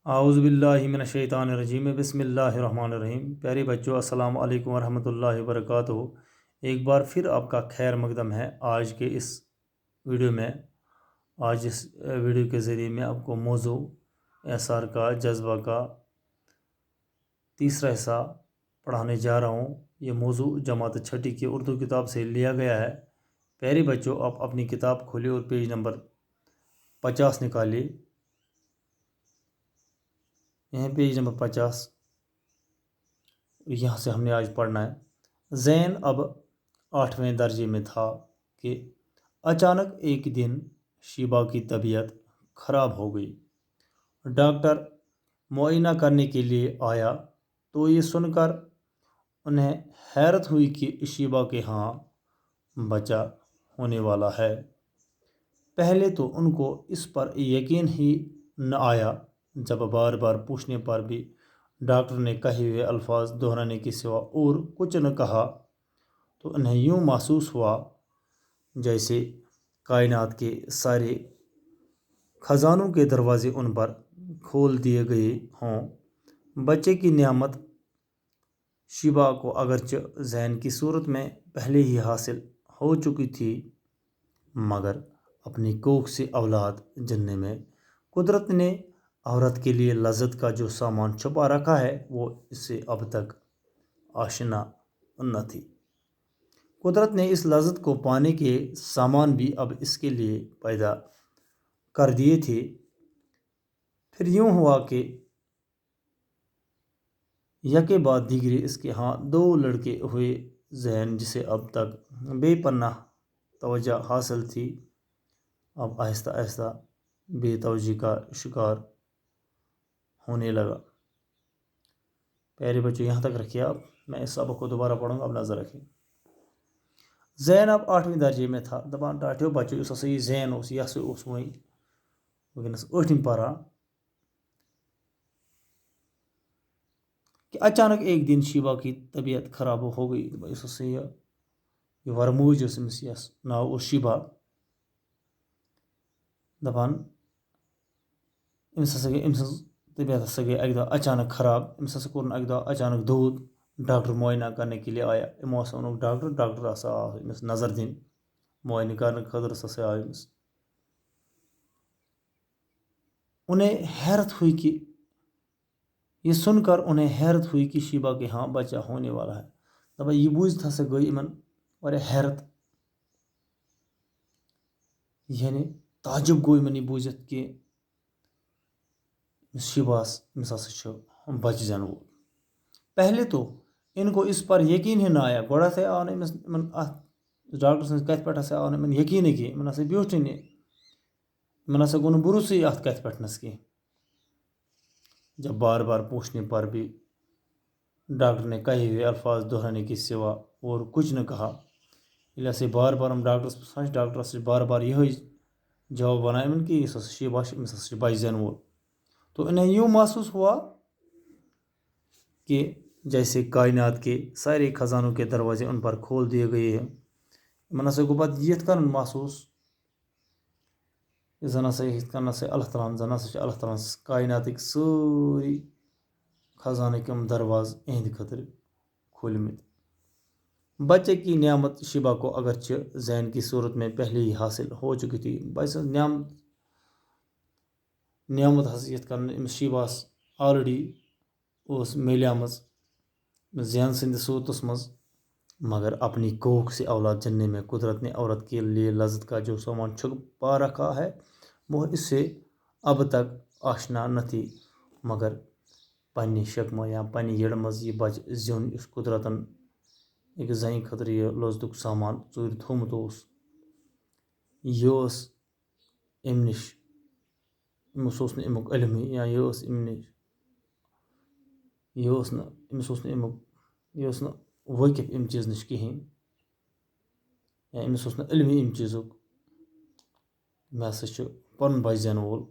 اعوذ باللہ من الشیطان الرجیم بسم اللہ الرحمن الرحیم۔ پیارے بچوں، السلام علیکم ورحمۃ اللہ وبرکاتہ۔ ایک بار پھر آپ کا خیر مقدم ہے آج کے اس ویڈیو میں۔ آج اس ویڈیو کے ذریعے میں آپ کو موضوع اعصار کا جذبہ کا تیسرا حصہ پڑھانے جا رہا ہوں۔ یہ موضوع جماعت چھٹی کی اردو کتاب سے لیا گیا ہے۔ پیارے بچوں، آپ اپنی کتاب کھولے اور پیج نمبر 50 نکالیے۔ یہاں پیج نمبر 50، یہاں سے ہم نے آج پڑھنا ہے۔ زین اب 8ویں درجے میں تھا کہ اچانک ایک دن شیبہ کی طبیعت خراب ہو گئی۔ ڈاکٹر معائنہ کرنے کے لیے آیا تو یہ سن کر انہیں حیرت ہوئی کہ شیبہ کے ہاں بچہ ہونے والا ہے۔ پہلے تو ان کو اس پر یقین ہی نہ آیا، جب بار بار پوچھنے پر بھی ڈاکٹر نے کہے ہوئے الفاظ دہرانے کے سوا اور کچھ نہ کہا تو انہیں یوں محسوس ہوا جیسے کائنات کے سارے خزانوں کے دروازے ان پر کھول دیے گئے ہوں۔ بچے کی نعمت شیبہ کو اگرچہ زین کی صورت میں پہلے ہی حاصل ہو چکی تھی، مگر اپنی کوکھ سے اولاد جننے میں قدرت نے عورت کے لیے لذت کا جو سامان چھپا رکھا ہے وہ اس سے اب تک آشنا نہ تھی۔ قدرت نے اس لذت کو پانے کے سامان بھی اب اس کے لیے پیدا کر دیے تھے۔ پھر یوں ہوا کہ یکے بعد دیگرے اس کے ہاں 2 لڑکے ہوئے۔ زین جسے اب تک بے پناہ توجہ حاصل تھی، اب آہستہ آہستہ بے توجہی کا شکار ہونے لگا۔ پیارے بچوں، یہاں تک رکھیے آپ، میں اس سبق کو دوبارہ پڑھوں گا، اب نظر رکھیں۔ زین اب 8ویں درجے میں تھا۔ دپان ٹاٹیو بچو اس ہسا یہ زین اس یہ ہسا اس وہیں وٕنکٮ۪نس 8م پران کہ اچانک ایک دن شیبہ کی طبیعت خراب ہو گئی۔ اس ہسا یہ ورموج اس أمس یس ناو اوس شیبہ۔ دپان أمس ہسا گٔے أمۍ سٕنٛز طبیعت ہسا گٔے اکہِ دۄہ اچانک خراب۔ أمِس ہسا کوٚرُن اکہِ دۄہ اچانک دود۔ ڈاکٹر معائنہ کرنے کے لیے آیا۔ یِمو ہسا ووٚنُکھ ڈاکٹر ہسا آو أمِس نظر دِنہِ معائنہ کرنہٕ خٲطرٕ ہسا آو أمِس۔ انہیں حیرت ہوئی کہ یہ سن کر انہیں حیرت ہوئی کہ شیبہ کے ہاں بچہ ہونے والا ہے۔ دپان یہ بوٗزِتھ ہسا گٔے یِمن واریاہ حیرت، یعنی تعجب گوٚو یِمن یہ بوٗزِتھ کہ شیبہس أمِس ہسا چھُ بچہ زینہٕ وول۔ پہلے تو ان کو اس پر یقین ہی نہ آیا۔ گۄڈٕنیٚتھٕے آو نہٕ أمِس یِمن اتھ ڈاکٹر سٕنٛزِ کتھِ پٮ۪ٹھ ہسا آو نہٕ یِمن یقیٖنٕے کینٛہہ۔ یِمن ہسا بیوٗٹھٕے نہٕ، یِمن ہسا گوٚو نہٕ بھروسٕے اتھ کتھِ پٮ۪ٹھنس کینٛہہ۔ جب بار بار پوچھنے پر بھی ڈاکٹر نے کہے ہوئے الفاظ دہرانے کے سوا اور کچھ نہ کہا، ییٚلہِ ہسا ڈاکٹر ڈاکٹرس بار بار یہے جواب ونان یِمن کہ یُس ہسا شیبہ چھُ أمِس ہسا چھُ بچہ زینہٕ وول، تو انہیں یوں محسوس ہوا کہ جیسے کائنات کے سارے خزانوں کے دروازے ان پر کھول دیے گئے ہیں۔ یِمن ہسا گوٚو پتہٕ یِتھ کٔنۍ محسوس کہ زن ہسا یِتھ کٔنۍ ہسا اللہ تعالیٰ ہن زن ہسا چھِ اللہ تعالیٰ ہن کائناتٕکۍ سٲری خزانٕکۍ یِم درواز اہنٛدِ خٲطرٕ کھوٗلمٕتۍ۔ بچے کی نعمت شیبہ کو اگرچہ زین کی صورت میں پہلے ہی حاصل ہو چکی تھی۔ بچہ سٕنٛز نعمت ہسا یِتھ کٔنۍ أمِس شیبہس آلریڈی اوس میلیمٕژ زین سٕنٛدِ صوٗرتس منٛز، مگر اپنی کوکھ سے اولاد جننے میں قدرت نے عورت کے لیے لذت کا جو سامان چھپا رکھا ہے وہ اس سے اب تک آشنا نہ تھی، مگر پننہِ شکمہٕ یا پننہِ یٔڈ منٛز یہ بچہ زیُن یُس قدرتن أکِس زنہِ خٲطرٕ یہِ لذتُک سامان ژوٗرِ تھوٚومُت اوس، یہِ اوس أمۍ نِش، أمِس اوس نہٕ امیُک علمٕے، یا یہِ اوس أمۍ نِش، یہِ اوس نہٕ أمِس اوس نہٕ امیُک، یہِ اوس نہٕ وٲقف امہِ چیٖز نِش کِہیٖنۍ، یا أمِس اوس نہٕ علمٕے امہِ چیٖزُک مےٚ ہسا چھُ پنُن بچہ زینہٕ وول۔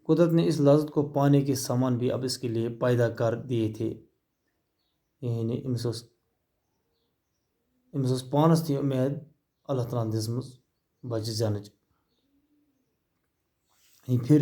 قدرت نے اس لذت کو پانے کے سامان بھی اب اس کے لیے پیدا کر دیے تھے۔ یعنی أمِس ٲس پانس تہِ اُمید اللہ تعالیٰ ہن دِژمٕژ بچہ زینٕچ۔ پھر